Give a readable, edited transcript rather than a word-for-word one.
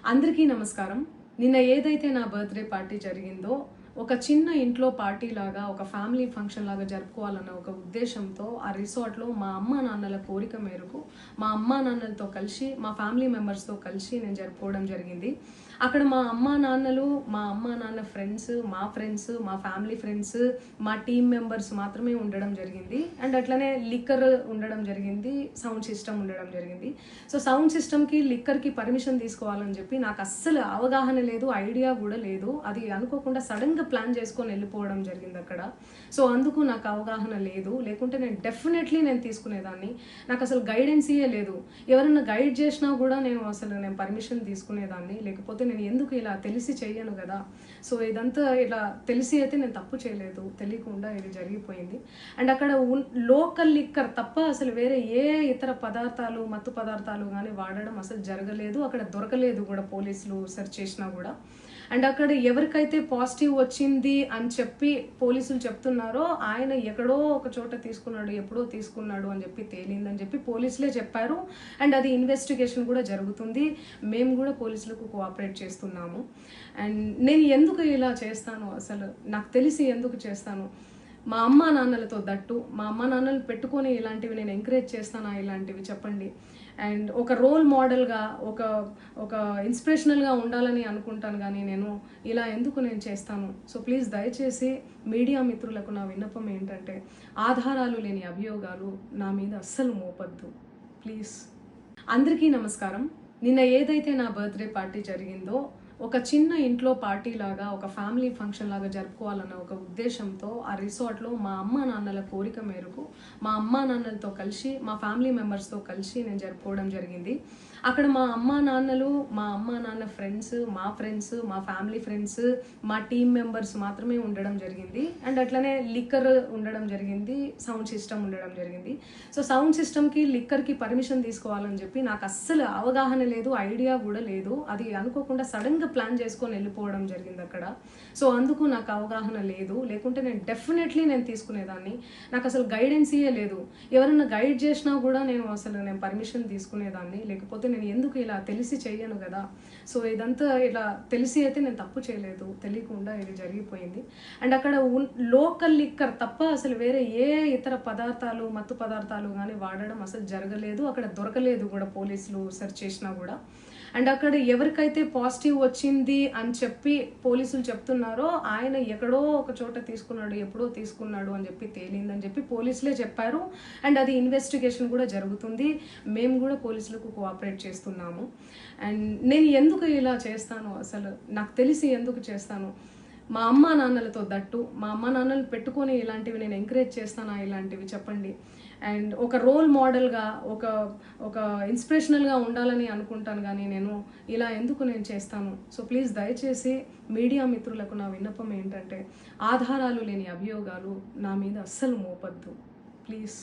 అందరికీ నమస్కారం. నిన్న ఏదైతే నా బర్త్డే పార్టీ జరిగిందో ఒక చిన్న ఇంట్లో పార్టీ లాగా ఒక ఫ్యామిలీ ఫంక్షన్ లాగా జరుపుకోవాలన్న ఒక ఉద్దేశంతో ఆ రిసార్ట్లో మా అమ్మా నాన్నల కోరిక మేరకు మా అమ్మా నాన్నలతో కలిసి మా ఫ్యామిలీ మెంబర్స్తో కలిసి నేను జరుపుకోవడం జరిగింది. అక్కడ మా అమ్మా నాన్నలు, మా అమ్మా నాన్న ఫ్రెండ్స్, మా ఫ్యామిలీ ఫ్రెండ్స్, మా టీమ్ మెంబర్స్ మాత్రమే ఉండడం జరిగింది. అండ్ అట్లనే లిక్కర్ ఉండడం జరిగింది, సౌండ్ సిస్టమ్ ఉండడం జరిగింది. సో సౌండ్ సిస్టమ్కి లిక్కర్కి పర్మిషన్ తీసుకోవాలని చెప్పి నాకు అస్సలు అవగాహన లేదు, ఐడియా కూడా లేదు. అది అనుకోకుండా సడన్గా ప్లాన్ చేసుకొని వెళ్ళిపోవడం జరిగింది అక్కడ. సో అందుకు నాకు అవగాహన లేదు, లేకుంటే నేను డెఫినెట్లీ తీసుకునేదాన్ని. నాకు అసలు గైడెన్సీయే లేదు. ఎవరైనా గైడ్ చేసినా కూడా నేను పర్మిషన్ తీసుకునేదాన్ని, లేకపోతే నేను ఎందుకు ఇలా తెలిసి చెయ్యను కదా. సో ఇదంతా ఇలా తెలిసి అయితే నేను తప్పు చేయలేదు, తెలియకుండా ఇది జరిగిపోయింది. అండ్ అక్కడ లోకల్ లిక్కర్ తప్ప అసలు వేరే ఏ ఇతర పదార్థాలు, మత్తు పదార్థాలు కానీ వాడడం అసలు జరగలేదు. అక్కడ దొరకలేదు కూడా, పోలీసులు సెర్చ్ చేసినా కూడా. అండ్ అక్కడ ఎవరికైతే పాజిటివ్ వచ్చింది అని చెప్పి పోలీసులు చెప్తున్నారో ఆయన ఎక్కడో ఒక చోట తీసుకున్నాడు, ఎప్పుడో తీసుకున్నాడు అని చెప్పి తేలిందని చెప్పి పోలీసులే చెప్పారు. అండ్ అది ఇన్వెస్టిగేషన్ కూడా జరుగుతుంది. మేము కూడా పోలీసులకు కోఆపరేట్ చేస్తున్నాము. అండ్ నేను ఎందుకు ఇలా చేస్తాను, అసలు నాకు తెలిసి ఎందుకు చేస్తాను, మా అమ్మా నాన్నలతో దట్టు మా అమ్మా నాన్నలు పెట్టుకొని ఇలాంటివి నేను ఎంకరేజ్ చేస్తానా, ఇలాంటివి చెప్పండి. అండ్ ఒక రోల్ మోడల్గా, ఒక ఇన్స్పిరేషనల్గా ఉండాలని అనుకుంటాను, కానీ నేను ఇలా ఎందుకు చేస్తాను. సో ప్లీజ్ దయచేసి మీడియా మిత్రులకు నా విన్నపం ఏంటంటే, ఆధారాలు లేని అభియోగాలు నా మీద అస్సలు మోపద్దు ప్లీజ్. అందరికీ నమస్కారం. నిన్న ఏదైతే నా బర్త్డే పార్టీ జరిగిందో ఒక చిన్న ఇంట్లో పార్టీ లాగా ఒక ఫ్యామిలీ ఫంక్షన్ లాగా జరుపుకోవాలన్న ఒక ఉద్దేశంతో ఆ రిసార్ట్లో మా అమ్మా నాన్నల కోరిక మేరకు మా అమ్మా నాన్నలతో కలిసి మా ఫ్యామిలీ మెంబర్స్తో కలిసి నేను జరుపుకోవడం జరిగింది. అక్కడ మా అమ్మా నాన్నలు, మా అమ్మా నాన్న ఫ్రెండ్స్, మా ఫ్యామిలీ ఫ్రెండ్స్, మా టీమ్ మెంబర్స్ మాత్రమే ఉండడం జరిగింది. అండ్ అట్లనే లిక్కర్ ఉండడం జరిగింది, సౌండ్ సిస్టమ్ ఉండడం జరిగింది. సో సౌండ్ సిస్టమ్కి లిక్కర్కి పర్మిషన్ తీసుకోవాలని చెప్పి నాకు అస్సలు అవగాహన లేదు, ఐడియా కూడా లేదు. అది అనుకోకుండా సడన్గా ప్లాన్ చేసుకొని వెళ్ళిపోవడం జరిగింది అక్కడ. సో అందుకు నాకు అవగాహన లేదు, లేకుంటే నేను డెఫినెట్లీ తీసుకునేదాన్ని. నాకు అసలు గైడెన్సీయే లేదు. ఎవరైనా గైడ్ చేసినా కూడా నేను పర్మిషన్ తీసుకునేదాన్ని, లేకపోతే నేను ఎందుకు ఇలా తెలిసి చెయ్యను కదా. సో ఇదంతా ఇలా తెలిసి అయితే నేను తప్పు చేయలేదు, తెలియకుండా ఇది జరిగిపోయింది. అండ్ అక్కడ లోకల్ లిక్కర్ తప్ప అసలు వేరే ఏ ఇతర పదార్థాలు, మత్తు పదార్థాలు కానీ వాడడం అసలు జరగలేదు. అక్కడ దొరకలేదు కూడా, పోలీసులు సెర్చ్ చేసినా కూడా. అండ్ అక్కడ ఎవరికైతే పాజిటివ్ వచ్చింది అని చెప్పి పోలీసులు చెప్తున్నారో ఆయన ఎక్కడో ఒక చోట తీసుకున్నాడు, ఎప్పుడో తీసుకున్నాడు అని చెప్పి తేలిందని చెప్పి పోలీసులే చెప్పారు. అండ్ అది ఇన్వెస్టిగేషన్ కూడా జరుగుతుంది. మేము కూడా పోలీసులకు కోఆపరేట్ చేస్తున్నాము. అండ్ నేను ఎందుకు ఇలా చేస్తాను, అసలు నాకు తెలిసి ఎందుకు చేస్తాను, మా అమ్మా నాన్నలతో దట్టు మా అమ్మా నాన్నలు పెట్టుకొని ఇలాంటివి నేను ఎంకరేజ్ చేస్తానా, ఇలాంటివి చెప్పండి. అండ్ ఒక రోల్ మోడల్గా, ఒక ఇన్స్పిరేషనల్గా ఉండాలని అనుకుంటాను, కానీ నేను ఇలా ఎందుకు చేస్తాను. సో ప్లీజ్ దయచేసి మీడియా మిత్రులకు నా విన్నపం ఏంటంటే, ఆధారాలు లేని అభియోగాలు నా మీద అస్సలు మోపద్దు ప్లీజ్.